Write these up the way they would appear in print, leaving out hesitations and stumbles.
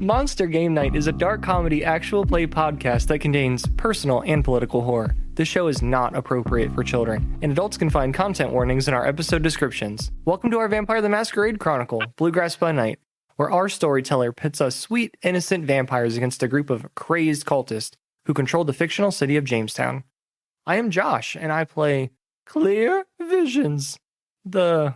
Monster Game Night is a dark comedy actual play podcast that contains personal and political horror. This show is not appropriate for children, and adults can find content warnings in our episode descriptions. Welcome to our Vampire the Masquerade Chronicle, Bluegrass by Night, where our storyteller pits us sweet, innocent vampires against a group of crazed cultists who control the fictional city of Jamestown. I am Josh, and I play Clear Visions, the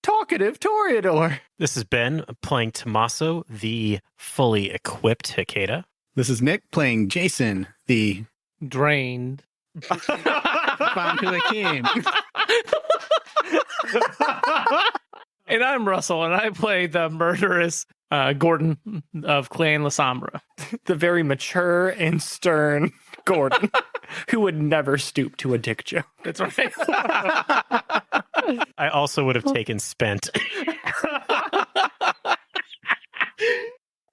talkative Toreador. This is Ben playing Tomaso, the fully equipped Hikeda. This is Nick playing Jason, the drained found who I came. And I'm Russell, and I play the murderous Gordon of Clan La Sombra. The very mature and stern Gordon, who would never stoop to a dick joke. That's right. I also would have taken Spent.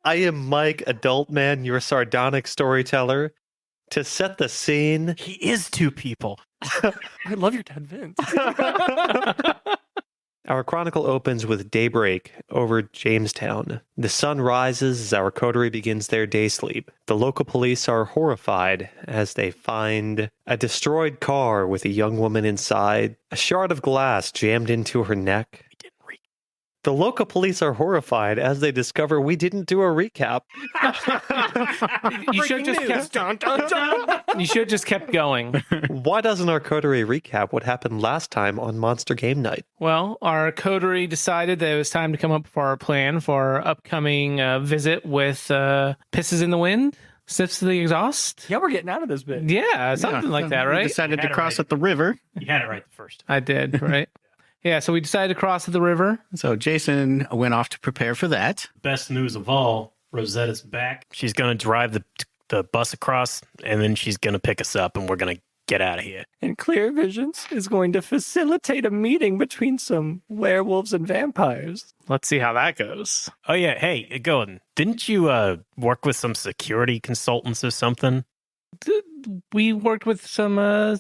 I am Mike, adult man, your sardonic storyteller. To set the scene, He is two people. I love your dad, Vince. our chronicle opens with daybreak over Jamestown. The sun rises as our coterie begins their day sleep. The local police are horrified as they find a destroyed car with a young woman inside, a shard of glass jammed into her neck. The local police are horrified as they discover we didn't do a recap. You should have just kept. You should just kept going. Why doesn't our coterie recap what happened last time on Monster Game Night? Well, our coterie decided that it was time to come up with our plan for our upcoming visit with Pisses in the Wind, Sniffs to the Exhaust. Yeah, we're getting out of this bit. Yeah, something like that, We right? decided to Had it cross right. at the river. You had it right the first time. I did, right? Yeah, so we decided to cross at the river. So Jason went off to prepare for that. Best news of all, Rosetta's back. She's going to drive the bus across, and then she's going to pick us up, and we're going to get out of here. And Clear Visions is going to facilitate a meeting between some werewolves and vampires. Let's see how that goes. Oh, yeah. Hey, Gordon, didn't you work with some security consultants or something? We worked with some,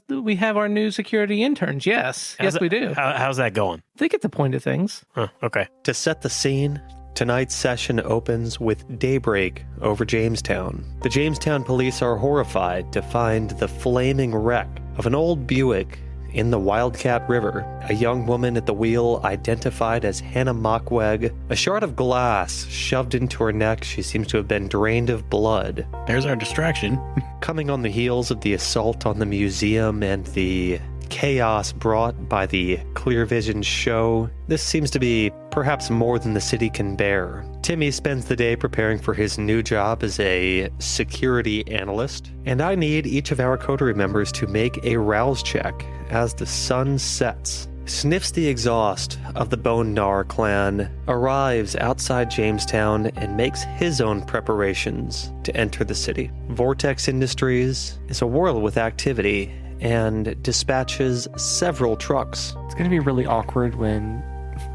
we have our new security interns. Yes, we do. How's that going? They get the point of things. Huh, okay. To set the scene, tonight's session opens with daybreak over Jamestown. The Jamestown police are horrified to find the flaming wreck of an old Buick in the Wildcat River. A young woman at the wheel identified as Hannah Mockweg. A shard of glass shoved into her neck. She seems to have been drained of blood. There's our distraction. Coming on the heels of the assault on the museum and the chaos brought by the Clear Vision show, this seems to be perhaps more than the city can bear. Timmy spends the day preparing for his new job as a security analyst, and I need each of our coterie members to make a rouse check as the sun sets. Sniffs the exhaust of the Bone Gnar clan, arrives outside Jamestown, and makes his own preparations to enter the city. Vortex Industries is a world with activity and dispatches several trucks. It's going to be really awkward when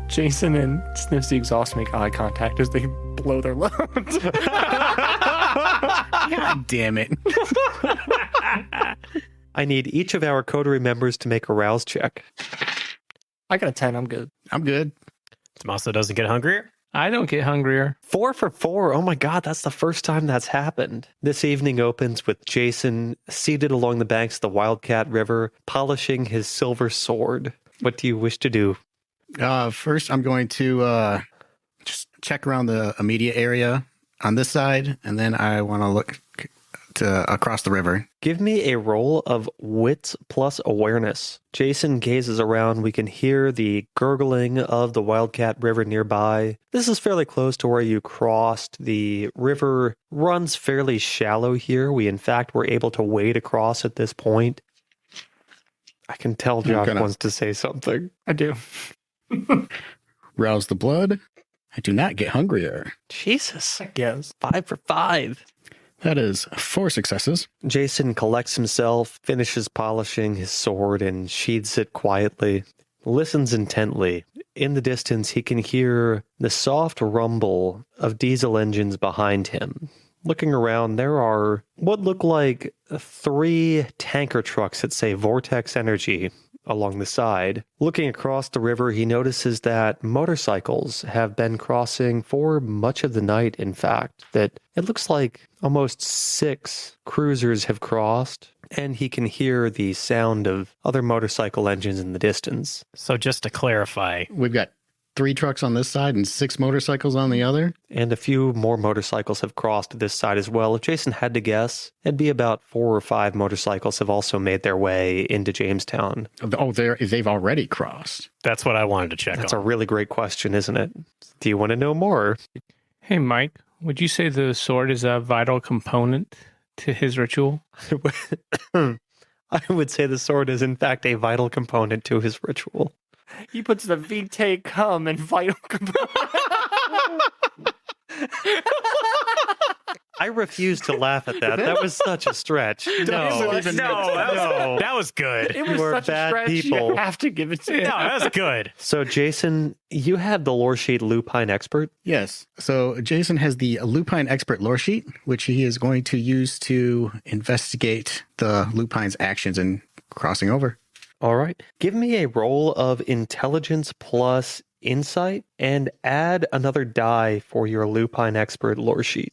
Jason and Sniffs the Exhaust make eye contact as they blow their load. God damn it. I need each of our coterie members to make a rouse check. I got a 10, I'm good. I'm good. Tomaso doesn't get hungrier? I don't get hungrier. 4 for 4. Oh my God, that's the first time that's happened. This evening opens with Jason seated along the banks of the Wildcat River, polishing his silver sword. What do you wish to do? First, I'm going to just check around the immediate area on this side, and then I want to look to across the river. Give me a roll of wits plus awareness. Jason gazes around. We can hear the gurgling of the Wildcat River nearby. This is fairly close to where you crossed. The river runs fairly shallow here. We, in fact, were able to wade across at this point. I can tell Josh wants to say something. I do. Rouse the blood. I do not get hungrier. Jesus. Yes. 5 for 5. That is 4 successes. Jason collects himself, finishes polishing his sword, and sheathes it quietly. Listens intently. In the distance, he can hear the soft rumble of diesel engines behind him. Looking around, there are what look like 3 tanker trucks that say Vortex Energy along the side. Looking across the river, he notices that motorcycles have been crossing for much of the night, in fact, that it looks like almost 6 cruisers have crossed, and he can hear the sound of other motorcycle engines in the distance. So just to clarify, We've got 3 trucks on this side and 6 motorcycles on the other. And a few more motorcycles have crossed this side as well. If Jason had to guess, it'd be about 4 or 5 motorcycles have also made their way into Jamestown. Oh, they've already crossed. that's what I wanted to check That's a on. really great question, isn't it? Do you want to know more? Hey, Mike, would you say the sword is a vital component to his ritual? I would say the sword is, in fact, a vital component to his ritual. He puts the vitae cum in vital component. I refuse to laugh at that. That was such a stretch. No, That was good. It was You are such bad a stretch. people. You have to give it to No, him. that was good. So, Jason, you have the lore sheet Lupine Expert. Yes. So Jason has the Lupine Expert lore sheet, which he is going to use to investigate the Lupine's actions in crossing over. All right. Give me a roll of intelligence plus insight and add another die for your Lupine Expert lore sheet.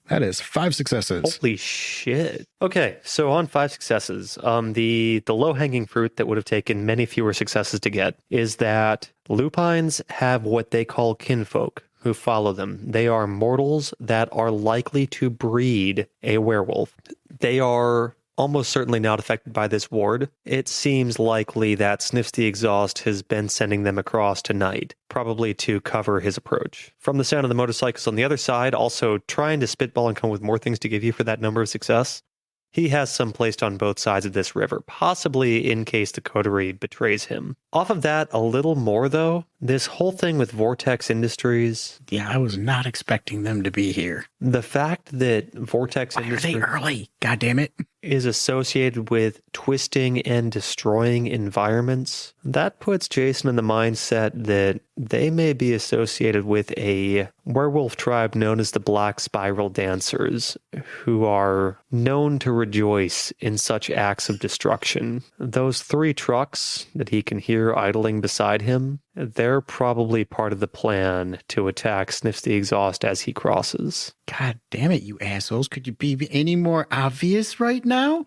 That is 5 successes. Holy shit. Okay, so on 5 successes, the low-hanging fruit that would have taken many fewer successes to get is that lupines have what they call kinfolk who follow them. They are mortals that are likely to breed a werewolf. They are almost certainly not affected by this ward. It seems likely that Sniffs the Exhaust has been sending them across tonight, probably to cover his approach. From the sound of the motorcycles on the other side, also trying to spitball and come with more things to give you for that number of success, he has some placed on both sides of this river, possibly in case the coterie betrays him. Off of that, a little more though, this whole thing with Vortex Industries, Yeah, I was not expecting them to be here. the fact that Vortex Why are Industries they early? God damn it. is associated with twisting and destroying environments, that puts Jason in the mindset that they may be associated with a werewolf tribe known as the Black Spiral Dancers, who are known to rejoice in such acts of destruction. Those 3 trucks that he can hear idling beside him, they're probably part of the plan to attack Sniffs the Exhaust as he crosses. God damn it, you assholes. Could you be any more obvious right now?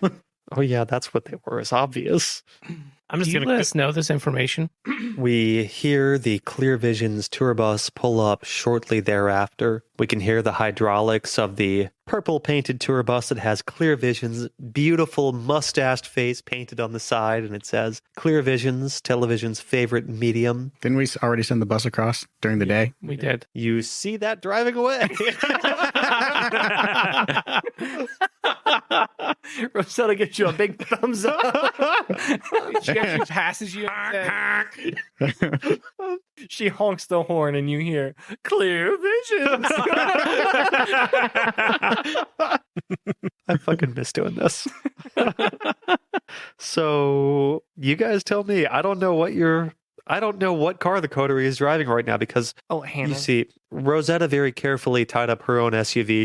Oh yeah, that's what they were. It's obvious. I'm Do just you going let to. us know this information? We hear the Clear Visions tour bus pull up shortly thereafter. We can hear the hydraulics of the purple painted tour bus that has Clear Visions' beautiful mustached face painted on the side, and it says, Clear Visions, television's favorite medium. Didn't we already send the bus across during the day? We did. You see that driving away. Rosetta gives you a big thumbs up. She actually passes you. She honks the horn and you hear clear visions. I fucking miss doing this. So you guys tell me. I don't know what car the coterie is driving right now because Oh, Hannah. you see, Rosetta very carefully tied up her own SUV.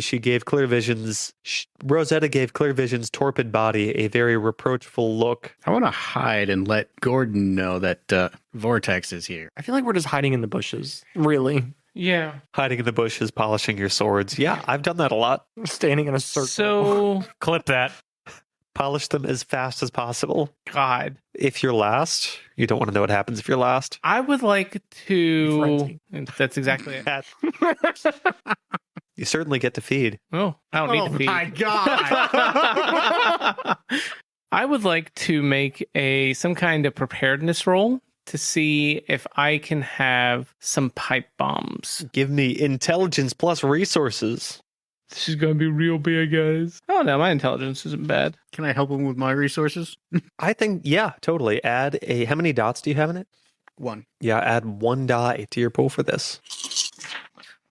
Rosetta gave Clear Vision's torpid body a very reproachful look. I want to hide and let Gordon know that Vortex is here. I feel like we're just hiding in the bushes. Really. Yeah. Hiding in the bushes, polishing your swords. Yeah, I've done that a lot. Standing in a circle. So, Clip that. Polish them as fast as possible. God, If you're last, you don't want to know what happens if you're last. I would like to. Frenzy. That's exactly it. Cat. You certainly get to feed. Oh, I don't need to feed. God. I would like to make some kind of preparedness roll to see if I can have some pipe bombs. Give me intelligence plus resources. This is gonna be real big, guys. Oh no, my intelligence isn't bad. Can I help him with my resources? I think, yeah, totally. How many dots do you have in it? 1. Yeah, add 1 die to your pool for this.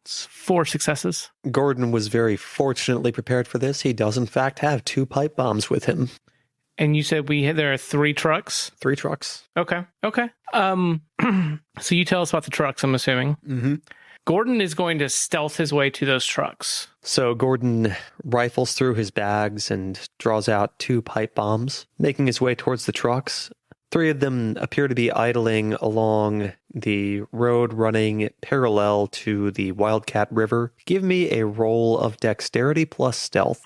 It's 4 successes. Gordon was very fortunately prepared for this. He does, in fact, have 2 pipe bombs with him. And you said there are 3 trucks. 3 trucks. Okay. So you tell us about the trucks. I'm assuming. Mm-hmm. Gordon is going to stealth his way to those trucks. So Gordon rifles through his bags and draws out 2 pipe bombs, making his way towards the trucks. 3 of them appear to be idling along the road running parallel to the Wildcat River. Give me a roll of dexterity plus stealth.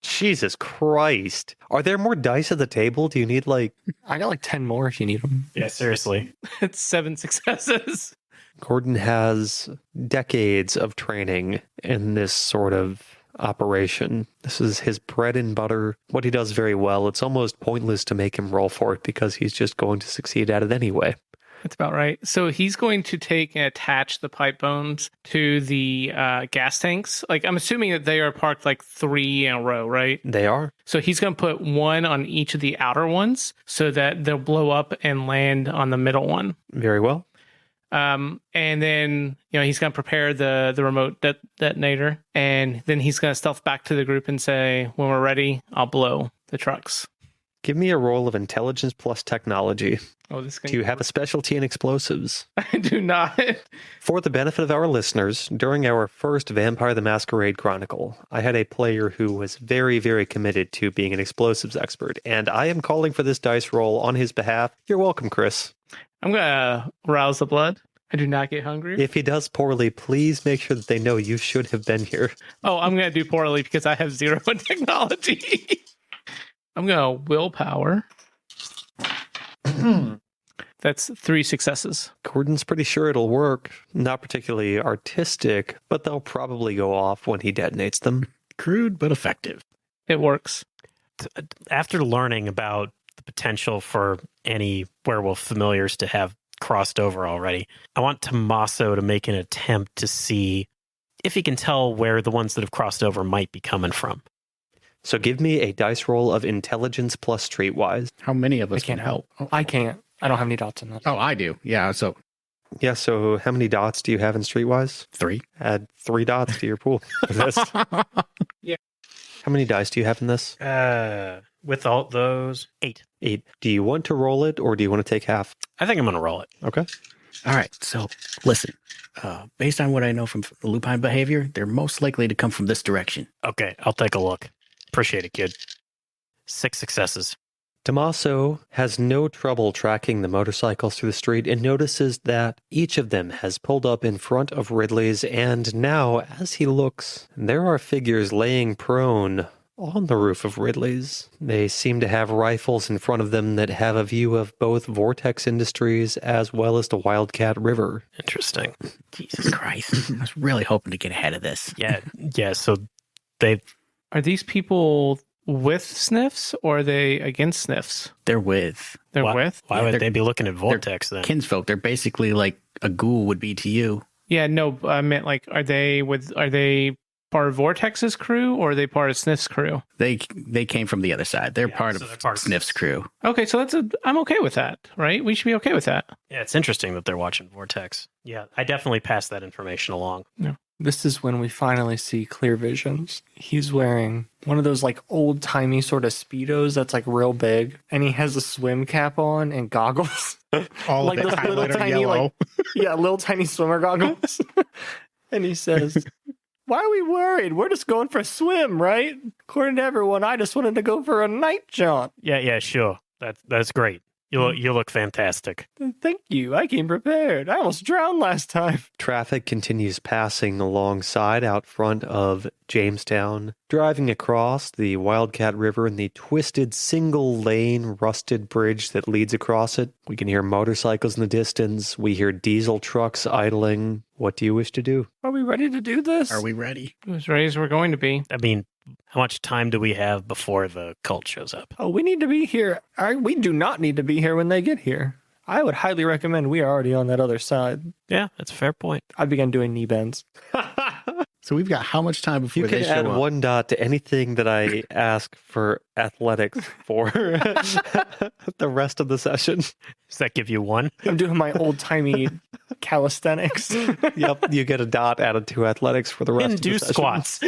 Jesus Christ. Are there more dice at the table? Do you need I got 10 more if you need them. Yeah, seriously. It's 7 successes. Gordon has decades of training in this sort of operation. This is his bread and butter, what he does very well. It's almost pointless to make him roll for it because he's just going to succeed at it anyway. That's about right. So he's going to take and attach the pipe bones to the gas tanks. I'm assuming that they are parked 3 in a row, right? They are. So he's going to put 1 on each of the outer ones so that they'll blow up and land on the middle one. Very well. And then, he's going to prepare the remote detonator, and then he's going to stealth back to the group and say, when we're ready, I'll blow the trucks. Give me a roll of intelligence plus technology. Oh, this Do you have a specialty in explosives? I do not. For the benefit of our listeners, during our first Vampire the Masquerade Chronicle, I had a player who was very, very committed to being an explosives expert, and I am calling for this dice roll on his behalf. You're welcome, Chris. I'm going to rouse the blood. I do not get hungry. If he does poorly, please make sure that they know you should have been here. Oh, I'm going to do poorly because I have 0 in technology. I'm going to willpower. That's 3 successes. Gordon's pretty sure it'll work. Not particularly artistic, but they'll probably go off when he detonates them. Crude, but effective. It works. After learning about the potential for any werewolf familiars to have crossed over already, I want Tomaso to make an attempt to see if he can tell where the ones that have crossed over might be coming from. So give me a dice roll of intelligence plus streetwise. How many of us I can't can help. I can't. I don't have any dots in that. Oh, I do. Yeah, so Yeah, so how many dots do you have in streetwise? 3. Add 3 dots to your pool. Yeah. How many dice do you have in this? With all those, 8. 8. Do you want to roll it or do you want to take half? I think I'm going to roll it. Okay. All right, so listen. Based on what I know from lupine behavior, they're most likely to come from this direction. Okay, I'll take a look. Appreciate it, kid. 6 successes. Tomaso has no trouble tracking the motorcycles through the street and notices that each of them has pulled up in front of Ridley's, and now, as he looks, there are figures laying prone on the roof of Ridley's. They seem to have rifles in front of them that have a view of both Vortex Industries as well as the Wildcat River. Interesting. Jesus Christ. I was really hoping to get ahead of this. Yeah, so they... Are these people with sniffs or are they against sniffs? They're with. They're why, with? Why would they be looking at Vortex then? Kinsfolk. They're basically like a ghoul would be to you. Yeah, no, I meant are they part of Vortex's crew or are they part of Sniff's crew? They came from the other side. They're part so of they're part of Sniff's crew. Okay, so I'm okay with that, right? We should be okay with that. Yeah, it's interesting that they're watching Vortex. Yeah, I definitely passed that information along. Yeah. This is when we finally see clear visions. He's wearing one of those old-timey sort of speedos that's real big, and he has a swim cap on and goggles. All like of it those little highlighter tiny yellow. little tiny swimmer goggles. And he says, "Why are we worried? We're just going for a swim, right? According to everyone, I just wanted to go for a night jaunt." Yeah, sure. That's great. You look fantastic. Thank you. I came prepared. I almost drowned last time. Traffic continues passing alongside out front of Jamestown, driving across the Wildcat River and the twisted single-lane rusted bridge that leads across it. We can hear motorcycles in the distance. We hear diesel trucks idling. What do you wish to do? Are we ready to do this? Are we ready? As ready as we're going to be. I mean, how much time do we have before the cult shows up? Oh, we need to be here. We do not need to be here when they get here. I would highly recommend we are already on that other side. Yeah, that's a fair point. I began doing knee bends. So we've got how much time before You they can show add up? 1 dot to anything that I ask for athletics for the rest of the session. Does that give you 1? I'm doing my old-timey calisthenics. Yep, you get a dot added to athletics for the rest And of the do session. squats.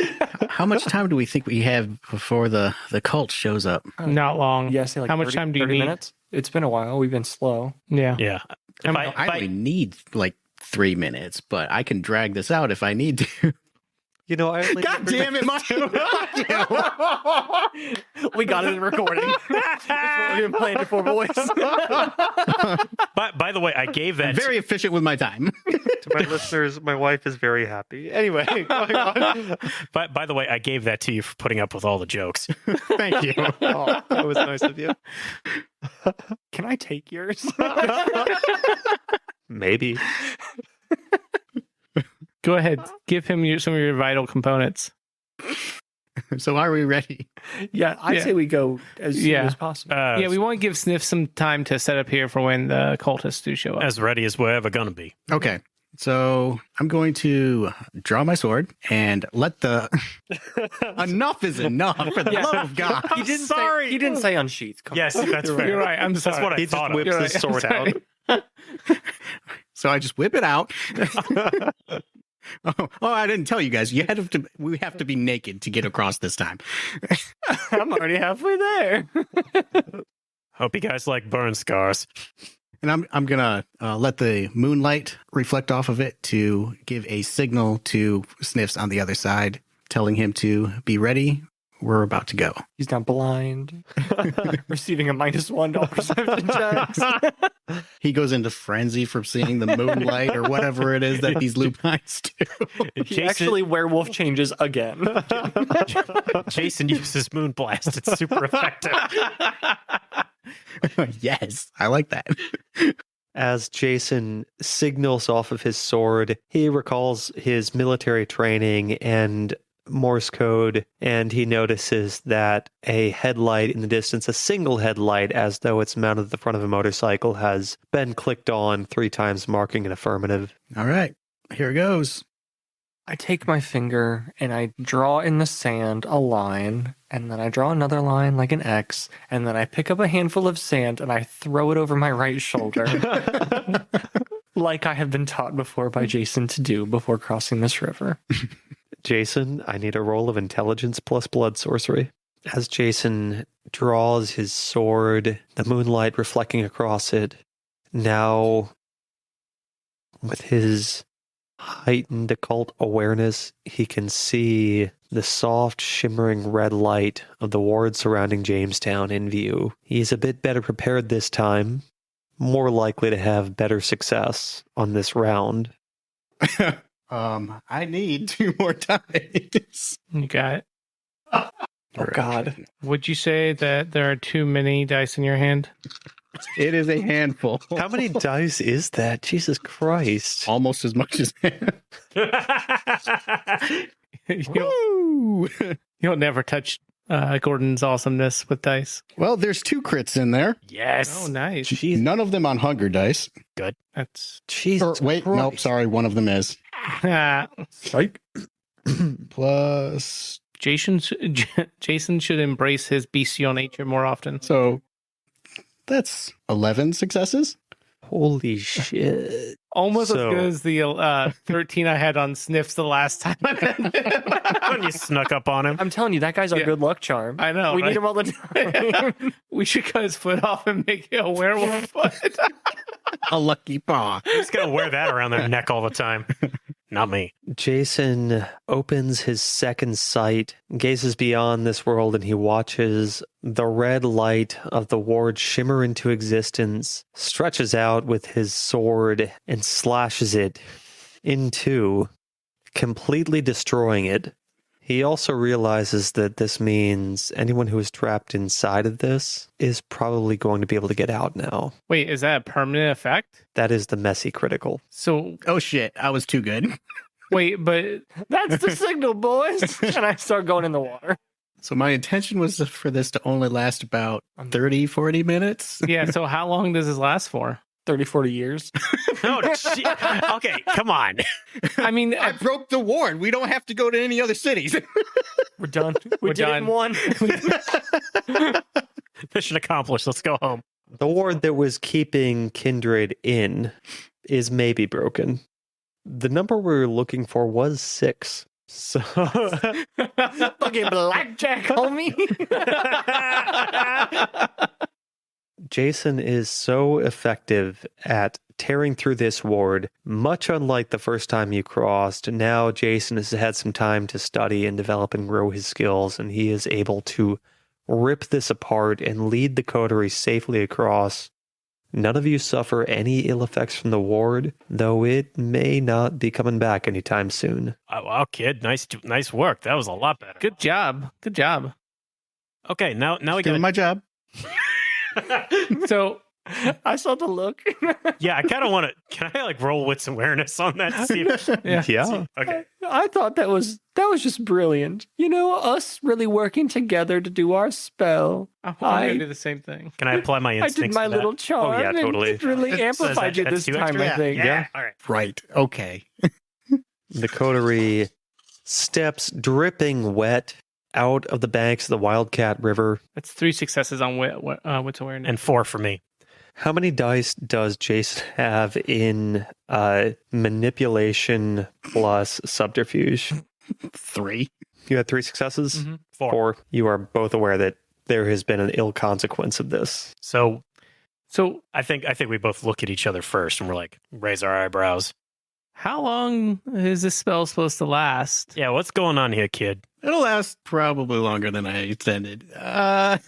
How much time do we think we have before the cult shows up? Not long. Yeah, say How much 30 time do you 30 need? minutes? It's been a while. We've been slow. Yeah. Yeah. I only need 3 minutes, but I can drag this out if I need to. You know, I only God damn it, Mike! We got it in recording. That's what we've been playing it for, boys. By the way, I gave that. I'm very efficient with my time. to my listeners, my wife is very happy. Anyway, going on. By the way, I gave that to you for putting up with all the jokes. Thank you. Oh, that was nice of you. Can I take yours? Maybe. Go ahead. Give him some of your vital components. So are we ready? Yeah, I'd say we go as soon as possible. Yeah, we want to give Sniff some time to set up here for when the cultists do show up. As ready as we're ever going to be. Okay. So I'm going to draw my sword and let the... Enough is enough, for the love of God. He didn't say unsheath. Come Yes, that's fair. You're right. I'm sorry. That's what I He thought just of. whips his sword out. So I just whip it out. Oh, I didn't tell you guys. We have to be naked to get across this time. I'm already halfway there. Hope you guys like burn scars. And I'm gonna let the moonlight reflect off of it to give a signal to Sniffs on the other side, telling him to be ready. We're about to go. He's not blind. Receiving a -1 to all perception checks. He goes into frenzy from seeing the moonlight or whatever it is that these lupines do. He actually werewolf changes again. Jason uses Moonblast. It's super effective. Yes, I like that. As Jason signals off of his sword, he recalls his military training and Morse code, and he notices that a headlight in the distance, a single headlight, as though it's mounted at the front of a motorcycle, has been clicked on 3 times, marking an affirmative. All right, here goes. I take my finger and I draw in the sand a line, and then I draw another line like an X, and then I pick up a handful of sand and I throw it over my right shoulder. Like I have been taught before by Jason to do before crossing this river. Jason, I need a roll of intelligence plus blood sorcery. As Jason draws his sword, the moonlight reflecting across it, now with his heightened occult awareness, he can see the soft, shimmering red light of the ward surrounding Jamestown in view. He's a bit better prepared this time, more likely to have better success on this round. I need 2 more dice. You got it. Oh, God. Would you say that there are too many dice in your hand? It is a handful. How many dice is that? Jesus Christ. Almost as much as Woo! You'll never touch Gordon's awesomeness with dice. Well, there's 2 crits in there. Yes. Oh, nice. Jeez. None of them on hunger dice. That's Jesus Wait, Christ. nope, sorry, one of them is. Psych. Plus, Jason should embrace his bestial nature more often. so that's 11 successes. Holy shit. Almost So- as good as the 13 I had on Sniffs the last time I met him. When you snuck up on him. I'm telling you, that guy's our Yeah. good luck charm. I know. We right? need him all the time. We should cut his foot off and make it a werewolf foot. A lucky paw. Who's going to wear that around their neck all the time? Not me. Jason opens his second sight, gazes beyond this world, and he watches the red light of the ward shimmer into existence, stretches out with his sword, and slashes it in 2, completely destroying it. He also realizes that this means anyone who is trapped inside of this is probably going to be able to get out now. Wait, is that a permanent effect? That is the messy critical. So, Oh shit, I was too good. wait, but That's the signal, boys. And I start going in the water. So my intention was for this to only last about 30, 40 minutes. yeah, so how long does this last for? 30, 40 years. No, okay, come on. I mean, I broke the ward. We don't have to go to any other cities. We're done. We We're did done. it in one. Mission accomplished. Let's go home. The ward that was keeping Kindred in is maybe broken. The number we were looking for was 6. So Fucking blackjack, homie. Jason is so effective at tearing through this ward, much unlike the first time you crossed. Now Jason has had some time to study and develop and grow his skills, and he is able to rip this apart and lead the coterie safely across. None of you suffer any ill effects from the ward, though it may not be coming back anytime soon. Oh, wow, kid, nice work. That was a lot better. Good job. Good job. Okay, now we Doing got. my job. So I saw the look. Yeah, I kind of want to. Can I roll wits awareness on that? See if, Yeah. Okay. I thought that was just brilliant. You know, us really working together to do our spell. I'm going to do the same thing. Can I apply my I instincts? did my to that? little charm. Oh, yeah, totally. And it really So is amplified that- you that's this 2 time, extra? I think. Yeah. All right. Right. Okay. The coterie steps dripping wet out of the banks of the Wildcat River. That's 3 successes on wits awareness. And 4 for me. How many dice does Jason have in manipulation plus subterfuge? 3. You had 3 successes? Mm-hmm. 4. 4. You are both aware that there has been an ill consequence of this. So I think we both look at each other first, and we're like, raise our eyebrows. How long is this spell supposed to last? Yeah, what's going on here, kid? It'll last probably longer than I intended. I'm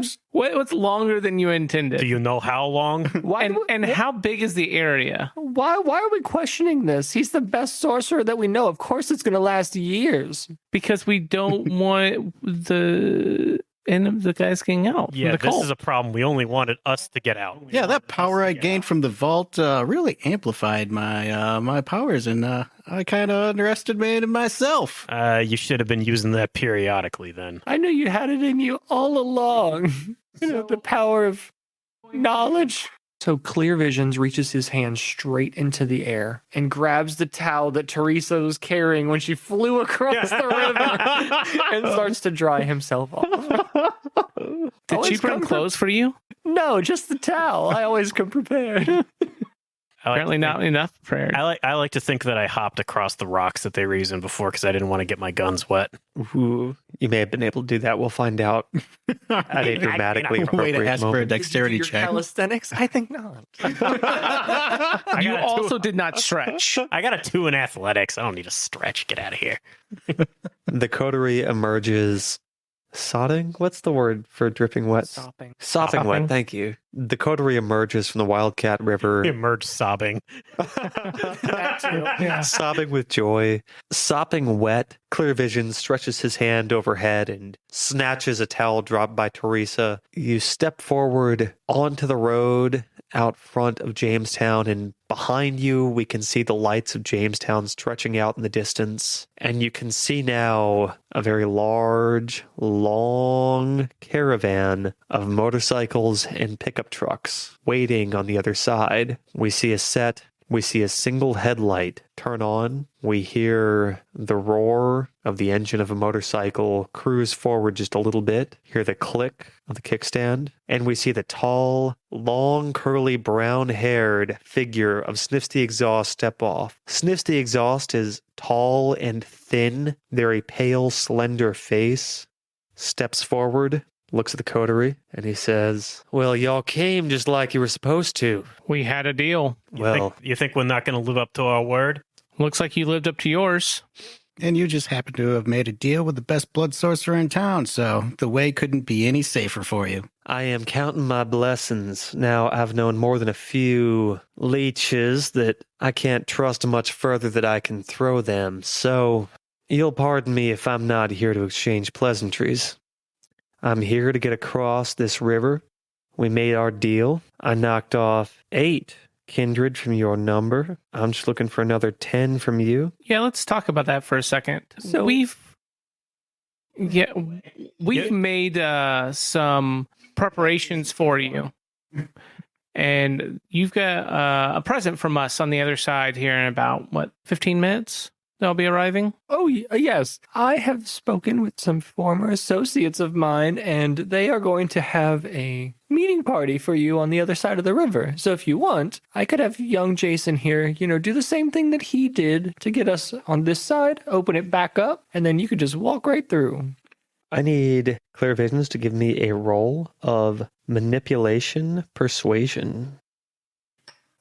just, What's longer than you intended? Do you know how long? Why? and how big is the area? Why are we questioning this? He's the best sorcerer that we know. Of course, it's going to last years. Because we don't want the end of the guys getting out. Yeah, from the this cult. is a problem. We only wanted us to get out. yeah, that power I gained from the vault really amplified my powers, and I kind of underestimated myself. You should have been using that periodically then. I knew you had it in you all along. You know, the power of knowledge. So Clear Visions reaches his hand straight into the air and grabs the towel that Teresa was carrying when she flew across the river and starts to dry himself off. Did she bring clothes for you? No, just the towel. I always come prepared. Apparently not enough prepared. I like to think that I hopped across the rocks that they were using before because I didn't want to get my guns wet. Ooh, you may have been able to do that. We'll find out at a dramatically Way appropriate to ask for a moment. dexterity Your check. calisthenics? I think not. You also did not stretch. I got a 2 in athletics. I don't need to stretch. Get out of here. The coterie emerges sodding? What's the word for dripping wet? Sopping. Sopping wet, thank you. The coterie emerges from the Wildcat River. Emerge sobbing. Sobbing with joy. Sopping wet, Clear Vision stretches his hand overhead and snatches a towel dropped by Teresa. You step forward onto the road out front of Jamestown, and behind you we can see the lights of Jamestown stretching out in the distance. And you can see now a very large, long caravan of motorcycles and pickup trucks waiting on the other side. We see a single headlight turn on. We hear the roar of the engine of a motorcycle cruise forward just a little bit. Hear the click of the kickstand. And we see the tall, long, curly, brown-haired figure of Sniffs the Exhaust step off. Sniffs the Exhaust is tall and thin, very pale, slender face. Steps forward, looks at the coterie, and he says, "Well, y'all came just like you were supposed to." We had a deal. You think we're not going to live up to our word? Looks like you lived up to yours. And you just happen to have made a deal with the best blood sorcerer in town, so the way couldn't be any safer for you. I am counting my blessings. Now, I've known more than a few leeches that I can't trust much further that I can throw them, so you'll pardon me if I'm not here to exchange pleasantries. I'm here to get across this river. We made our deal. I knocked off 8 kindred from your number. I'm just looking for another 10 from you. Yeah, let's talk about that for a second. So- we've made some preparations for you. And you've got a present from us on the other side here in about, 15 minutes? They'll be arriving? Oh, yes. I have spoken with some former associates of mine, and they are going to have a meeting party for you on the other side of the river. So if you want, I could have young Jason here, do the same thing that he did to get us on this side, open it back up, and then you could just walk right through. I need Clear Visions to give me a roll of manipulation persuasion.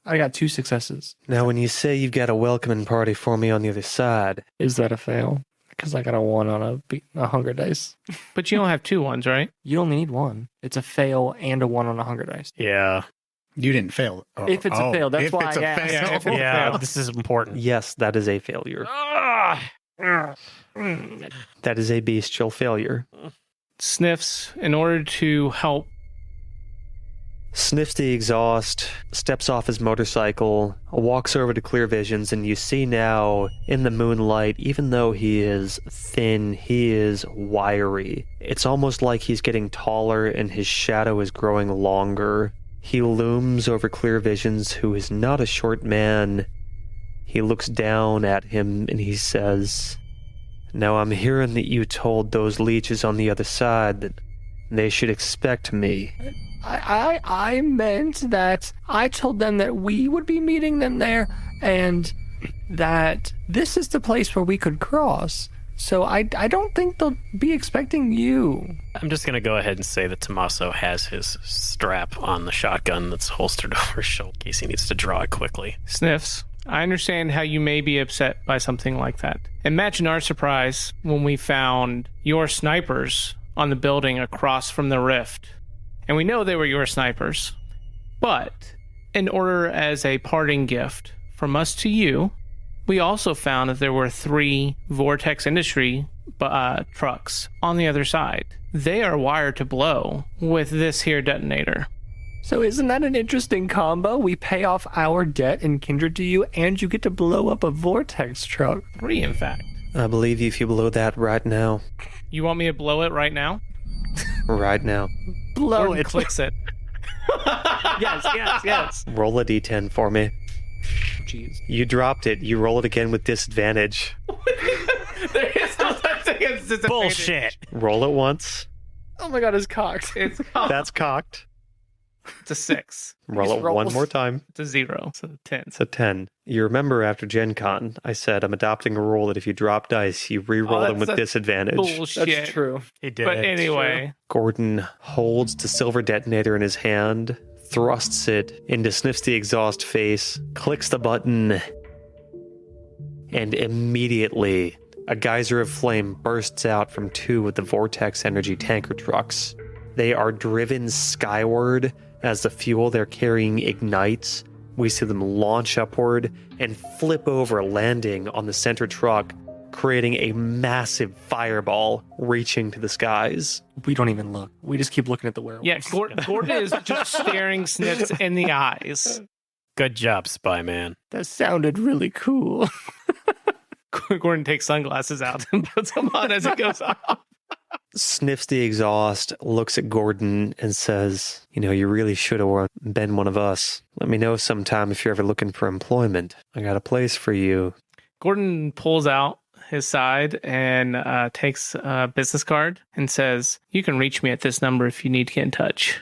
I got 2 successes. Now, when you say you've got a welcoming party for me on the other side, Is that a fail? Because I got a 1 on a hunger dice. But you don't have 2 ones, right? You only need 1. It's a fail and a 1 on a hunger dice. Yeah. You didn't fail. Oh, If it's a fail, that's if why it's I a asked. fail. Yeah, if it's a Yeah, fail. this is important. yes, that is a failure. That is a bestial failure. Sniffs, in order to help. Sniffs the exhaust, steps off his motorcycle, walks over to Clear Visions, and you see now in the moonlight, even though he is thin, he is wiry. It's almost like he's getting taller and his shadow is growing longer. He looms over Clear Visions, who is not a short man. He looks down at him and he says, "Now I'm hearing that you told those leeches on the other side that they should expect me." I meant that I told them that we would be meeting them there and that this is the place where we could cross. So I don't think they'll be expecting you. I'm just going to go ahead and say that Tomaso has his strap on the shotgun that's holstered over his shoulder in case he needs to draw it quickly. Sniffs, I understand how you may be upset by something like that. Imagine our surprise when we found your snipers on the building across from the rift. And we know they were your snipers. But in order as a parting gift from us to you, we also found that there were 3 Vortex Industry trucks on the other side. They are wired to blow with this here detonator. So isn't that an interesting combo? We pay off our debt in Kindred to you, and you get to blow up a Vortex truck. 3, in fact. I believe you if you blow that right now. You want me to blow it right now? Right now. Blow Gordon it. clicks it. Yes. Roll a d10 for me. Jeez. You dropped it. You roll it again with disadvantage. There is no such thing as disadvantage. Bullshit. Roll it once. Oh my god, it's cocked. It's That's cocked. a 6. Roll Just it roll. one more time. It's a 0. So 10. It's a 10. You remember after Gen Con, I said I'm adopting a rule that if you drop dice, you re-roll them with that's disadvantage. Bullshit. That's true. He did. But anyway, Gordon holds the silver detonator in his hand, thrusts it into Sniffs the exhaust face, clicks the button, and immediately a geyser of flame bursts out from 2 of the Vortex Energy tanker trucks. They are driven skyward as the fuel they're carrying ignites. We see them launch upward and flip over, landing on the center truck, creating a massive fireball reaching to the skies. We don't even look. We just keep looking at the werewolf. yeah, Gordon is just staring Sniffs in the eyes. Good job, Spy Man. That sounded really cool. Gordon takes sunglasses out and puts them on as it goes off. Sniffs the exhaust, looks at Gordon, and says, "You know, you really should have been one of us. Let me know sometime if you're ever looking for employment. I got a place for you." Gordon pulls out his side and takes a business card and says, "You can reach me at this number if you need to get in touch."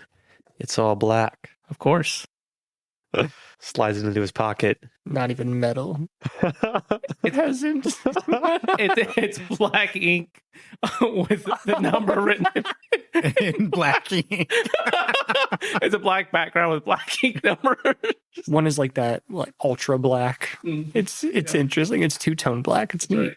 It's all black. Of course. Slides it into his pocket. Not even metal. It hasn't. It's black ink with the number written. In black ink. It's a black background with black ink numbers. One is like that, like ultra black. It's interesting. It's 2-tone black. It's neat.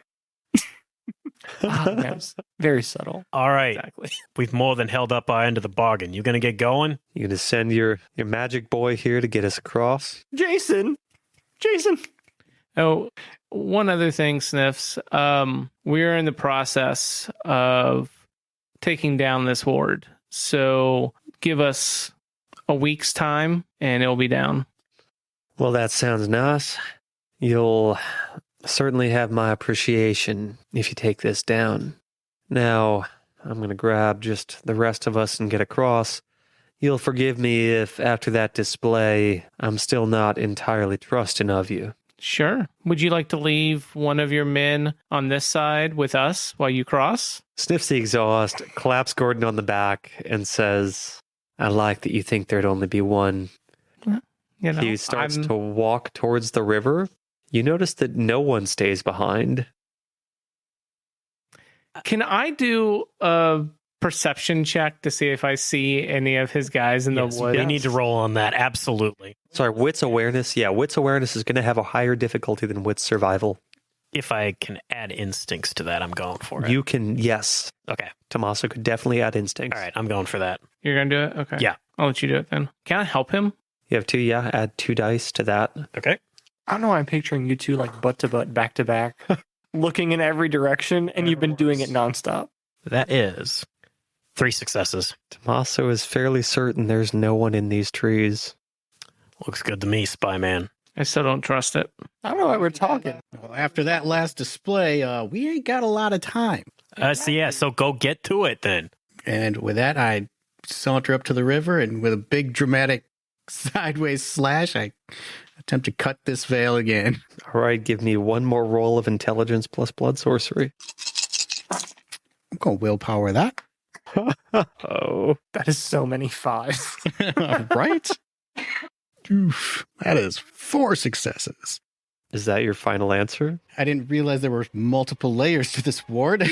Yes. Very subtle. All right. Exactly. We've more than held up our end of the bargain. You going to get going? You gonna send your magic boy here to get us across? Jason. Oh, one other thing, Sniffs. We're in the process of taking down this horde. So give us a week's time and it'll be down. Well, that sounds nice. You'll certainly have my appreciation if you take this down. Now, I'm going to grab just the rest of us and get across. You'll forgive me if after that display, I'm still not entirely trusting of you. Sure. Would you like to leave one of your men on this side with us while you cross? Sniffs the exhaust, claps Gordon on the back, and says, "I like that you think there'd only be one." You know, He starts to walk towards the river. You notice that no one stays behind. Can I do a perception check to see if I see any of his guys in the woods? We need to roll on that. Absolutely. Sorry, wits awareness. Yeah, wits awareness is going to have a higher difficulty than wits survival. If I can add instincts to that, I'm going for it. You can, yes. Okay. Tomaso could definitely add instincts. All right, I'm going for that. You're going to do it? Okay. Yeah. I'll let you do it then. Can I help him? You have 2, yeah. Add 2 dice to that. Okay. I don't know why I'm picturing you two like butt to butt, back to back, looking in every direction, and you've been doing it nonstop. That is 3 successes. Tomaso is fairly certain there's no one in these trees. Looks good to me, Spy Man. I still don't trust it. I don't know why we're talking. Well, after that last display, we ain't got a lot of time. So go get to it then. And with that, I saunter up to the river, and with a big dramatic sideways slash, I attempt to cut this veil again. All right, give me one more roll of intelligence plus blood sorcery. I'm going to willpower that. Oh, That is so many 5s. Right? Oof, that is 4 successes. is that your final answer? I didn't realize there were multiple layers to this ward.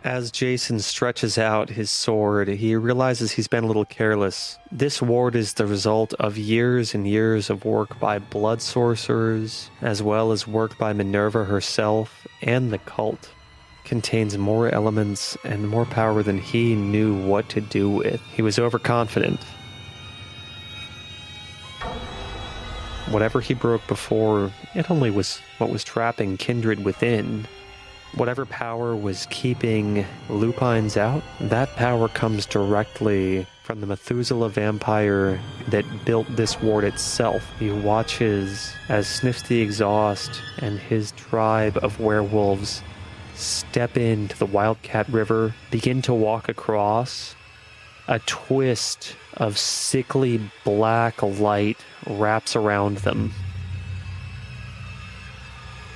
As Jason stretches out his sword, he realizes he's been a little careless. This ward is the result of years and years of work by blood sorcerers, as well as work by Minerva herself and the cult. Contains more elements and more power than he knew what to do with. He was overconfident. Whatever he broke before, it only was what was trapping Kindred within. Whatever power was keeping lupines out, that power comes directly from the Methuselah vampire that built this ward itself. He watches as Sniffs the Exhaust and his tribe of werewolves step into the Wildcat River, begin to walk across. A twist of sickly black light wraps around them.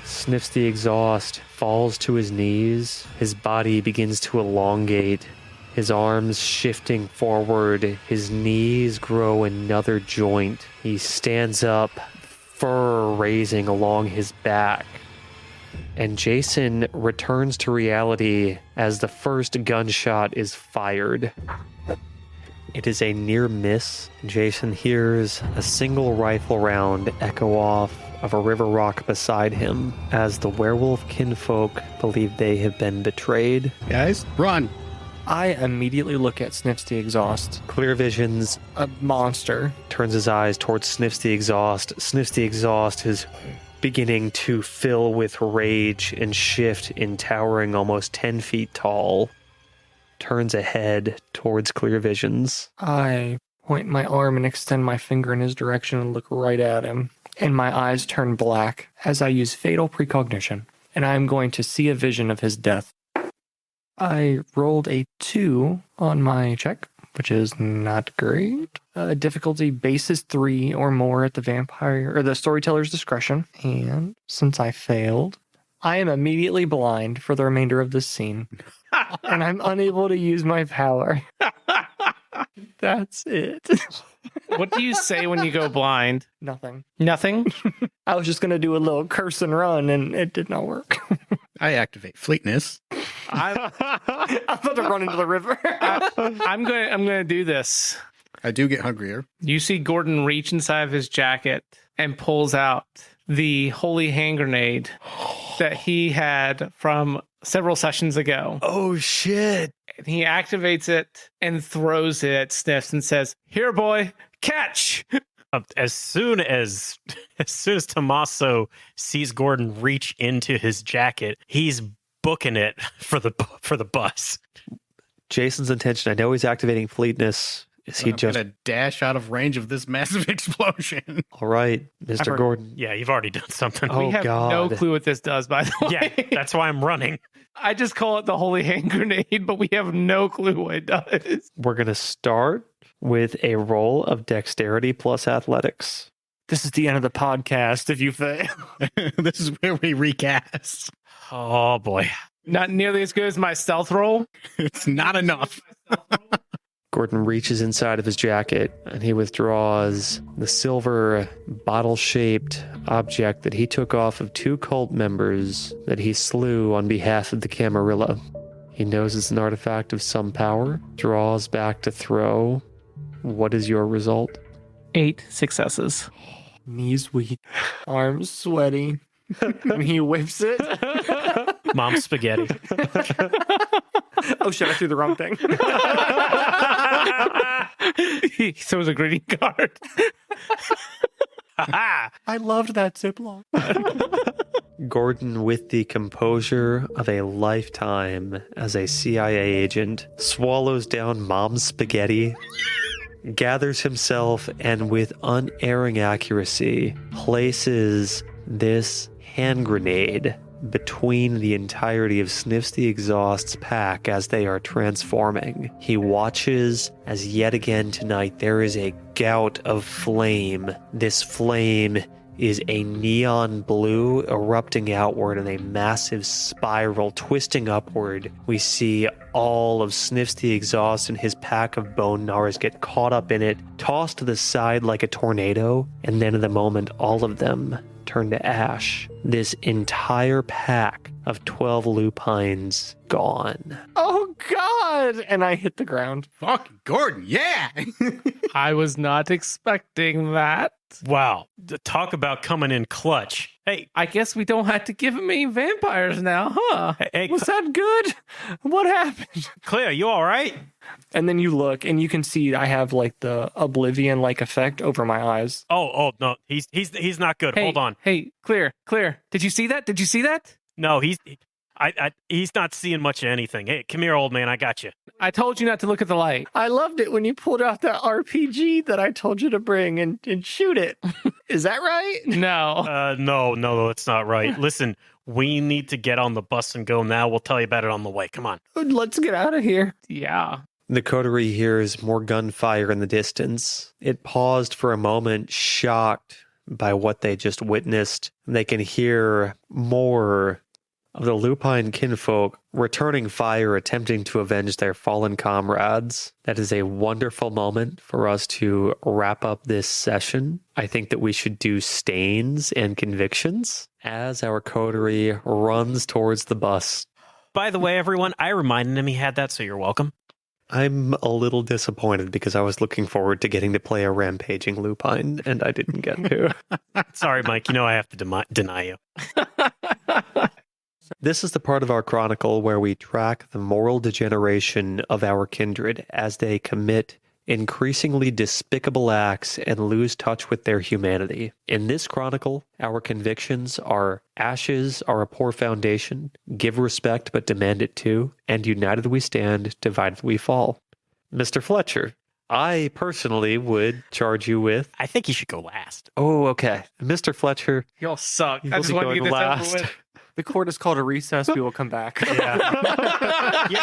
Sniffs the Exhaust, falls to his knees. His body begins to elongate, his arms shifting forward. His knees grow another joint. He stands up, fur raising along his back. And Jason returns to reality as the first gunshot is fired. It is a near miss. Jason hears a single rifle round echo off of a river rock beside him as the werewolf kinfolk believe they have been betrayed. Guys, run. I immediately look at Sniffs the Exhaust. Clear Visions A monster. turns his eyes towards Sniffs the Exhaust. Sniffs the Exhaust is beginning to fill with rage and shift in towering almost 10 feet tall. Turns ahead towards Clear Visions. I point my arm and extend my finger in his direction and look right at him. And my eyes turn black as I use Fatal Precognition. And I am going to see a vision of his death. I rolled a 2 on my check, which is not great. Difficulty base is 3 or more at the vampire or the storyteller's discretion. And since I failed, I am immediately blind for the remainder of this scene. And I'm unable to use my power. That's it. What do you say when you go blind? Nothing. Nothing? I was just going to do a little curse and run, and it did not work. I activate fleetness. I'm about to run into the river. I'm going to do this. I do get hungrier. You see Gordon reach inside of his jacket and pulls out the holy hand grenade that he had from several sessions ago. Oh, shit. And he activates it and throws it at Sniffs and says, "Here, boy, catch!" As soon as Tomaso sees Gordon reach into his jacket, he's booking it for the bus. Jason's intention, I know he's activating fleetness. Is he I'm just... gonna dash out of range of this massive explosion. All right, Mr. Gordon. Yeah, you've already done something. Oh, We have God. no clue what this does, by the way. Yeah, that's why I'm running. I just call it the holy hand grenade, but we have no clue what it does. We're going to start with a roll of dexterity plus athletics. This is the end of the podcast if you fail. This is where we recast. Oh boy. Not nearly as good as my stealth roll. It's not enough. Gordon reaches inside of his jacket and he withdraws the silver bottle-shaped object that he took off of 2 cult members that he slew on behalf of the Camarilla. He knows it's an artifact of some power, draws back to throw. What is your result? 8 successes. Knees weak, arms sweaty. And he whips it. Mom spaghetti. Oh shit, I threw the wrong thing. He throws a greeting card. I loved that Ziploc. Gordon, with the composure of a lifetime as a CIA agent, swallows down Mom's spaghetti, gathers himself, and with unerring accuracy, places this hand grenade between the entirety of Sniffs the Exhaust's pack as they are transforming. He watches as yet again tonight there is a gout of flame. This flame is a neon blue erupting outward in a massive spiral twisting upward. We see all of Sniffs the Exhaust and his pack of bone gnars get caught up in it, tossed to the side like a tornado, and then in the moment all of them turn to ash. This entire pack of 12 lupines gone. Oh god! And I hit the ground. Fucking Gordon, yeah! I was not expecting that. Wow. Talk about coming in clutch. Hey, I guess we don't have to give him any vampires now, huh? hey, Was that good? What happened? Claire, you all right? And then you look and you can see I have like the oblivion-like effect over my eyes. Oh, no. He's not good. Hey, Hold on. Hey, Clear. Did you see that? No, he's not seeing much of anything. Hey, come here, old man. I got you. I told you not to look at the light. I loved it when you pulled out that RPG that I told you to bring and shoot it. Is that right? No. No, it's not right. Listen, we need to get on the bus and go now. We'll tell you about it on the way. Come on. Let's get out of here. Yeah. The coterie hears more gunfire in the distance. It paused for a moment, shocked by what they just witnessed. They can hear more of the lupine kinfolk returning fire, attempting to avenge their fallen comrades. That is a wonderful moment for us to wrap up this session. I think that we should do stains and convictions as our coterie runs towards the bus. By the way, everyone, I reminded him he had that, so you're welcome. I'm a little disappointed because I was looking forward to getting to play a rampaging lupine, and I didn't get to. Sorry, Mike. You know I have to deny you. This is the part of our chronicle where we track the moral degeneration of our kindred as they commit increasingly despicable acts and lose touch with their humanity. In this chronicle, our convictions are ashes are a poor foundation, give respect but demand it too, and united we stand, divided we fall. Mr. Fletcher, I personally would charge you with... I think you should go last. Oh, okay. Mr. Fletcher, Y'all suck. you'll I just be wanted to going get this last. over with. The court is called a recess. We will come back. Yeah.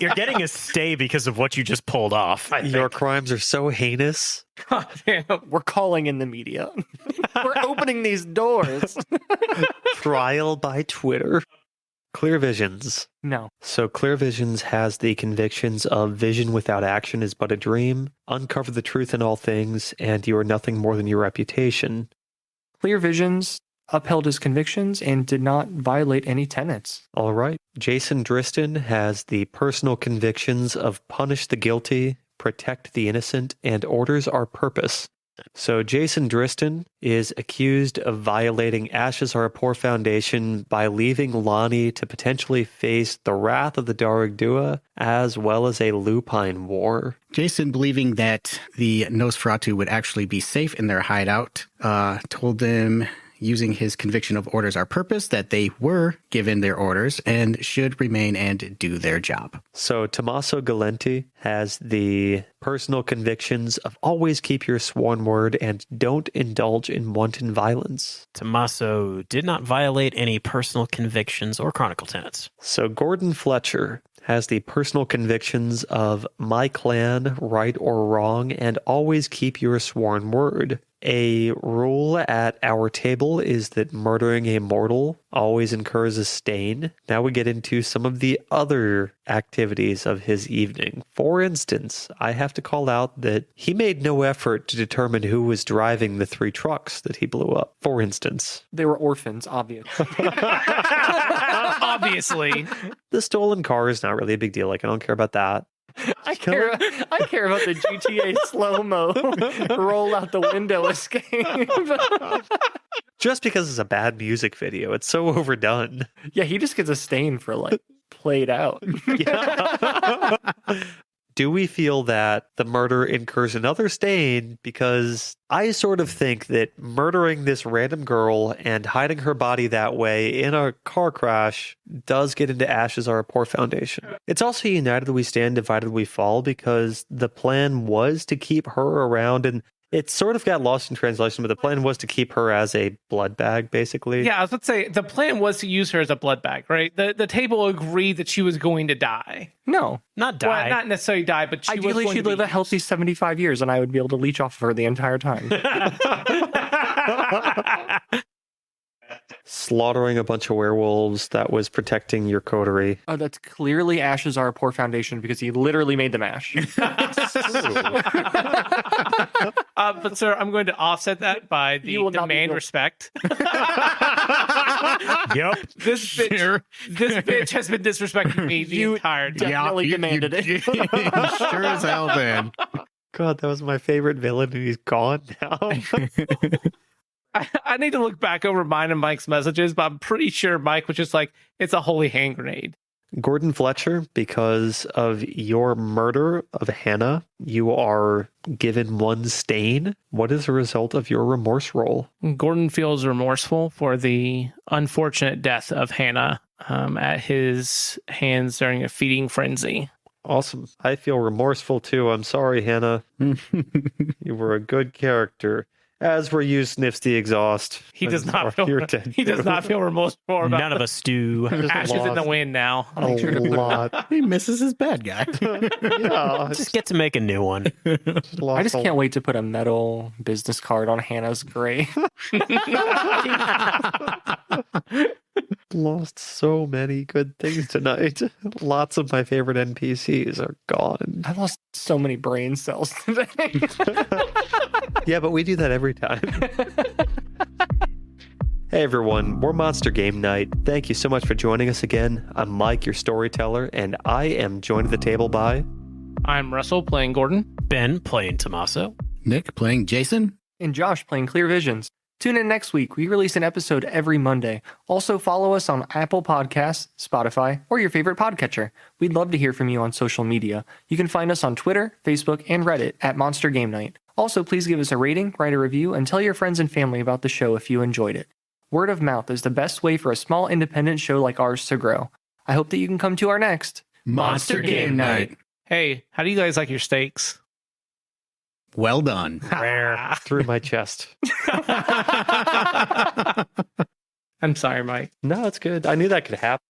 You're getting a stay because of what you just pulled off. I Your think. crimes are so heinous. God damn. We're calling in the media. We're opening these doors. Trial by Twitter. Clear Visions. No. So Clear Visions has the convictions of vision without action is but a dream, uncover the truth in all things, and you are nothing more than your reputation. Clear Visions upheld his convictions and did not violate any tenets. All right. Jason Driston has the personal convictions of punish the guilty, protect the innocent, and orders our purpose. So Jason Driston is accused of violating Ashes Are a Poor Foundation by leaving Lonnie to potentially face the wrath of the Darug Dua as well as a lupine war. Jason, believing that the Nosferatu would actually be safe in their hideout, told them, using his conviction of orders our purpose, that they were given their orders and should remain and do their job. So Tomaso Galenti has the personal convictions of always keep your sworn word and don't indulge in wanton violence. Tomaso did not violate any personal convictions or chronicle tenets. So Gordon Fletcher has the personal convictions of my clan, right or wrong, and always keep your sworn word. A rule at our table is that murdering a mortal always incurs a stain. Now we get into some of the other activities of his evening. For instance, I have to call out that he made no effort to determine who was driving the 3 trucks that he blew up. For instance. They were orphans, obviously. Obviously. The stolen car is not really a big deal. Like, I don't care about that. I care about the GTA slow-mo roll out the window escape. Just because it's a bad music video, it's so overdone. Yeah, he just gets a stain for like played out. Yeah. Do we feel that the murder incurs another stain? Because I sort of think that murdering this random girl and hiding her body that way in a car crash does get into ashes our poor foundation. It's also united we stand, divided we fall, because the plan was to keep her around, and it sort of got lost in translation, but the plan was to keep her as a blood bag, basically. Yeah, I was about to say, the plan was to use her as a blood bag, right? The table agreed that she was going to die. No. Not die. Well, not necessarily die, but she was Ideally, going she'd to live a healthy 75 years, and I would be able to leech off of her the entire time. Slaughtering a bunch of werewolves that was protecting your coterie. Oh, that's clearly ashes our poor foundation because he literally made the mash. But sir, I'm going to offset that by You will the not be demand able- respect. Yep. This bitch has been disrespecting me the entire time. Definitely demanded it. Sure as hell, man. God, that was my favorite villain, and he's gone now. I need to look back over mine and Mike's messages, but I'm pretty sure Mike was just like, it's a holy hand grenade. Gordon Fletcher, because of your murder of Hannah, you are given 1 stain. What is the result of your remorse roll? Gordon feels remorseful for the unfortunate death of Hannah at his hands during a feeding frenzy. Awesome. I feel remorseful too. I'm sorry, Hannah. You were a good character. As were you, Sniffs the Exhaust. He does I'm not sorry feel. you're dead He does too. not feel remorseful about None of us do. ashes in the wind now. A lot. He misses his bad guy. Yeah. Just get to make a new one. I just can't wait to put a metal business card on Hannah's grave. Lost so many good things tonight. Lots of my favorite NPCs are gone. I lost so many brain cells today. Yeah, but we do that every time. Hey everyone, we're Monster Game Night. Thank you so much for joining us again. I'm Mike, your storyteller, and I am joined at the table by... I'm Russell playing Gordon. Ben playing Tomaso. Nick playing Jason. And Josh playing Clear Visions. Tune in next week. We release an episode every Monday. Also follow us on Apple Podcasts, Spotify, or your favorite podcatcher. We'd love to hear from you on social media. You can find us on Twitter, Facebook, and Reddit at Monster Game Night. Also, please give us a rating, write a review, and tell your friends and family about the show if you enjoyed it. Word of mouth is the best way for a small independent show like ours to grow. I hope that you can come to our next Monster Game Night. Hey, how do you guys like your steaks? Well done. Rare. Through my chest. I'm sorry, Mike. No, it's good. I knew that could happen.